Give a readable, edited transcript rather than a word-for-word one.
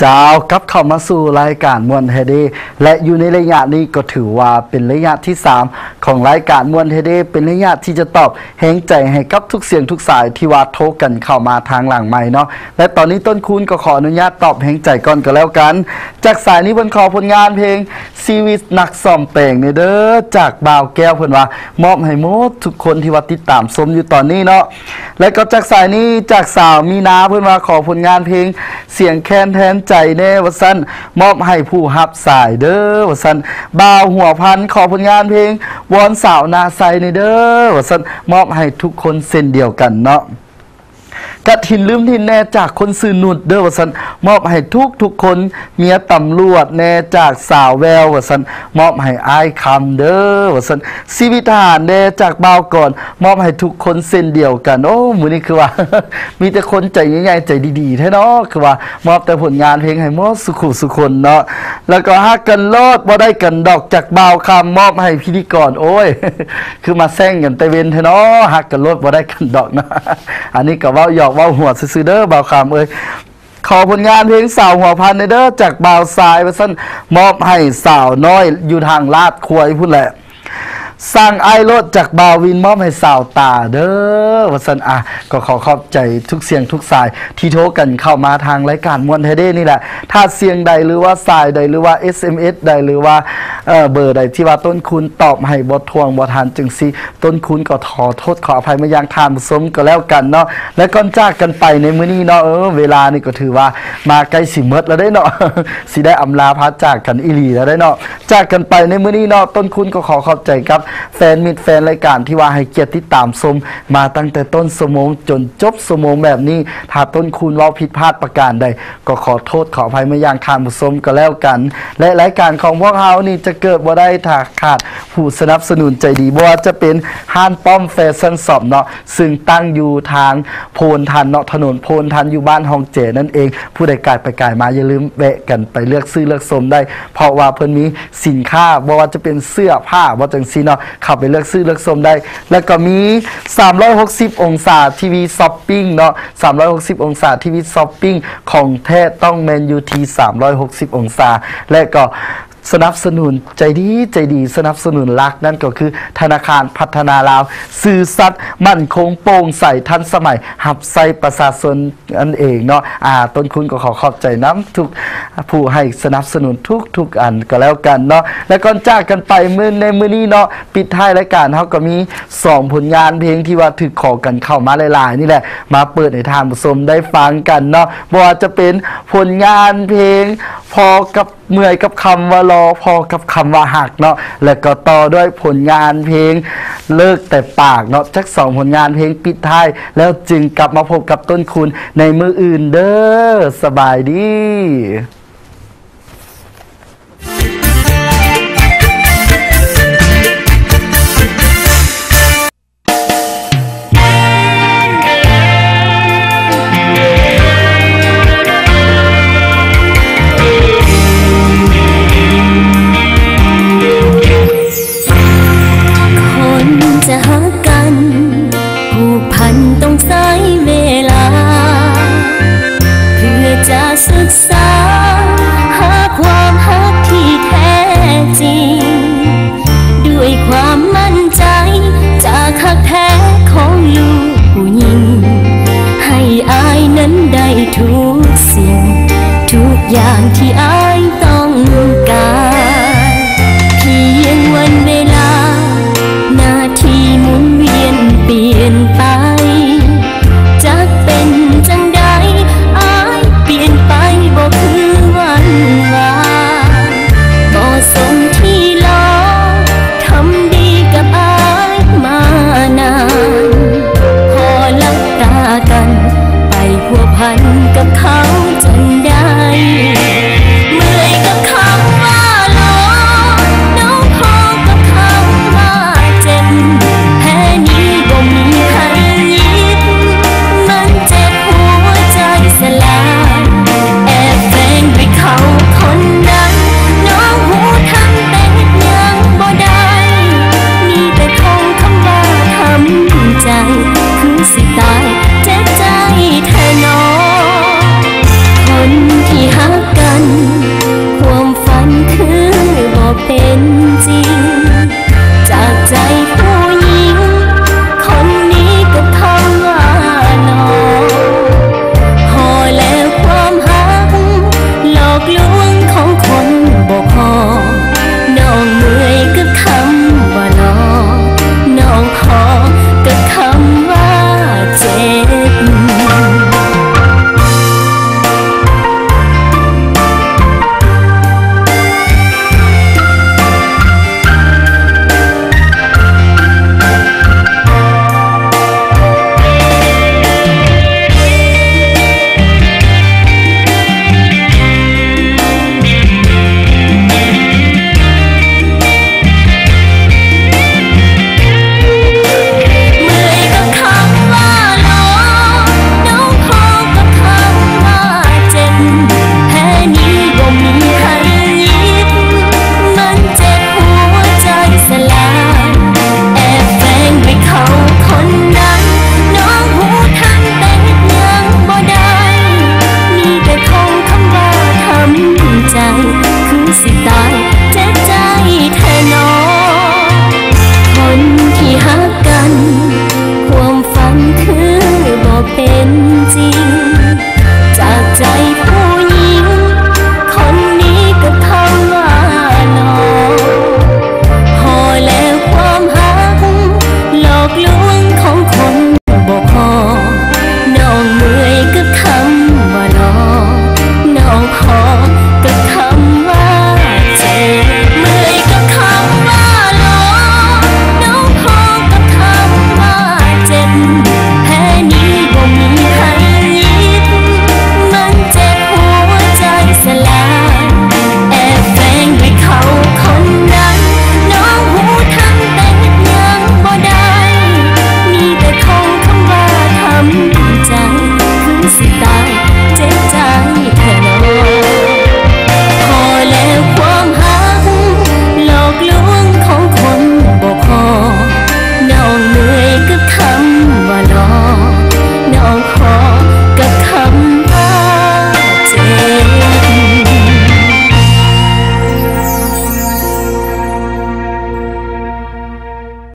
เจ้ากับเข้ามาสู่รายการมวลเฮเดและอยู่ในระยะนี้ก็ถือว่าเป็นระยะที่3ของรายการมวลเฮเดเป็นระยะที่จะตอบแห่งใจให้กับทุกเสียงทุกสายที่ว่าโทรกันเข้ามาทางหลังใหม่เนาะและตอนนี้ต้นคูณก็ขออนุญาตตอบแห่งใจก่อนก็แล้วกันจากสายนี้เพิ่นขอผลงานเพลงชีวิตนักซ่อมแปลงเนี่ยเด้อจากบ่าวแก้วเพิ่นว่ามอบให้หมดทุกคนที่ว่าติดตามชมอยู่ตอนนี้เนาะและก็จากสายนี้จากสาวมีนาเพิ่นว่าขอผลงานเพลงเสียงแค้นแทนใจแน่ว่าซั่นมอบให้ผู้ฮับสายเด้อว่าซั่นบ่าวหัวพันขอผลงานเพลงวอนสาวนาไซในเด้อว่าซั่นมอบให้ทุกคนเส้นเดียวกันเนาะกะทินลืมทินแน่จากคนซื่อนุดเด้อว่าซั่นมอบให้ทุกคนเมียตำรวจแน่จากสาวแววว่าซั่นมอบให้อ้ายคำเด้อว่าซั่นชีวิตทหารแน่จากบ่าวก่อนมอบให้ทุกคนเส้นเดียวกันโอ้มื้อนี้คือว่า มีแต่คนใจใหญ่ๆใจดีๆแท้เนาะคือว่ามอบแต่ผลงานเพลงให้หมดสุขุสุคนเนาะแล้วก็ฮักกันโลดบ่ได้กันดอกจากบ่าวคำมอบให้พิธีกรโอ้ย คือมาแซงกันแต่เว้นแท้เนาะฮักกันโลดบ่ได้กันดอกนะ อันนี้ก็เว้าหยอกเว้าหัวซื่อๆเด้อบ่าวคำเอ้ยขอผลงานเพลงสาวหัวพันในเด้อจากบ่าวสายว่าซั่นมอบให้สาวน้อยอยู่ทางลาดควยพุ่นแหละสร้างไอรถจากบาวินมอบให้สาวตาเด้อว่าซั่นก็ขอขอบใจทุกเสียงทุกสายที่โทรกันเข้ามาทางรายการมวลเทเด้นี่แหละถ้าเสียงใดหรือว่าสายใดหรือว่า SMS ใดหรือว่าเบอร์ใดที่ว่าต้นคุณตอบให้บ่ทวงบ่ทันจึงสิต้นคุณก็ขอโทษขออภัยมายังทานผู้ชมก็แล้วกันเนาะและก่อนจากกันไปในมื้อนี้เนาะเวลานี่ก็ถือว่ามาใกล้สิหมดแล้วได้เนาะ สิได้อำลาพัดจากกันอีหลีแล้วได้เนาะจากกันไปในมื้อนี้เนาะต้นคุณก็ขอขอบใจครับแฟนมิตรแฟนรายการที่ว่าให้เกียรติติดตามชมมาตั้งแต่ต้นชั่วโมงจนจบชั่วโมงแบบนี้ถ้าต้นคุณเว้าผิดพลาดประการใดก็ขอโทษขออภัยมายังทางผู้ชมก็แล้วกันและรายการของพวกเฮานี่จะเกิดบ่ได้ถ้าขาดผู้สนับสนุนใจดีบ่ว่าจะเป็นห้านป้อมแฟชั่นช็อปเนาะซึ่งตั้งอยู่ทางโพนทันเนาะถนนโพนทันอยู่บ้านฮองเจนั่นเองผู้ใดกายไปกายมาอย่าลืมแวะกันไปเลือกซื้อเลือกชมได้เพราะว่าเพิ่นมีสินค้าบ่ว่าจะเป็นเสื้อผ้าบ่จังซี่เนาะเข้าไปเลือกซื้อเลือกชมได้แล้วก็มี360องศาทีวีช้อปปิ้งเนาะ360องศาทีวีช้อปปิ้งของแท้ต้องแมนยูที360องศาและก็สนับสนุนใจดีสนับสนุนรักนั่นก็คือธนาคารพัฒนาลาวซื่อสัตย์มั่นคงโปร่งใสทันสมัยหับใส่ประชาชนอันเองเนาะต้นคุณก็ขอขอบใจน้ำทุกผู้ให้สนับสนุนทุกอันก็แล้วกันเนาะและก่อนจากกันไปในมื้อนี้เนาะปิดท้ายรายการเฮาก็มี2ผลงานเพลงที่ว่าถึกขอกันเข้ามาหลายๆนี่แหละมาเปิดให้ทานผู้ชมได้ฟังกันเนาะบ่ว่าจะเป็นผลงานเพลงพอกับเมื่อยกับคำว่ารอพอกับคำว่าหักเนาะแล้วก็ต่อด้วยผลงานเพลงเลิกแต่ปากเนาะจัก2ผลงานเพลงปิดท้ายแล้วจึงกลับมาพบกับต้นคุณในมื้ออื่นเด้อสบายดี